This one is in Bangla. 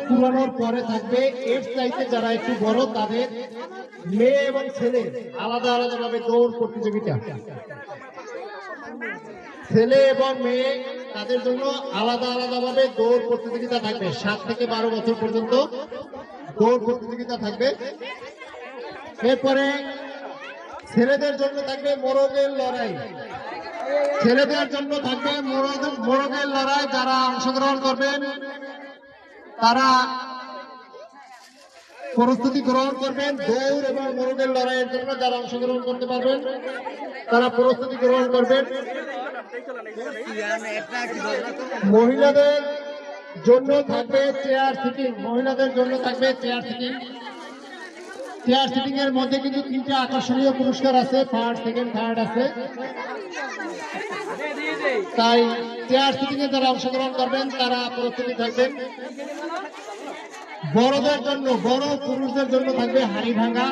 পুরানোর পরে থাকবে এর চাইতে যারা একটু বড় তাদের মেয়ে এবং ছেলে আলাদা আলাদা ভাবে দৌড় প্রতিযোগিতা। ছেলে এবং মেয়ে তাদের জন্য আলাদা আলাদা ভাবে দৌড় প্রতিযোগিতা থাকবে। 7 থেকে 12 বছর পর্যন্ত দৌড় প্রতিযোগিতা থাকবে। এরপরে ছেলেদের জন্য থাকবে মোরগের লড়াই। ছেলেদের জন্য থাকবে মোরগের লড়াই। যারা অংশগ্রহণ করবেন তারা প্রস্তুতি গ্রহণ করবেন। দৌড় এবং মোরগের লড়াইয়ের জন্য যারা অংশগ্রহণ করতে পারবেন তারা প্রস্তুতি গ্রহণ করবেন। মহিলাদের জন্য থাকবে চেয়ার সিটিং। মহিলাদের জন্য থাকবে চেয়ার সিটিং। চেয়ার সিটিং এর মধ্যে কিন্তু 3টা আকর্ষণীয় পুরস্কার আছে, ফার্স্ট, সেকেন্ড, থার্ড আছে। তাই চেয়ার সিটিং এ যারা অংশগ্রহণ করবেন তারা প্রস্তুতি থাকবেন। বড়দের জন্য, বড় পুরুষদের জন্য থাকবে হাড়ি ভাঙা।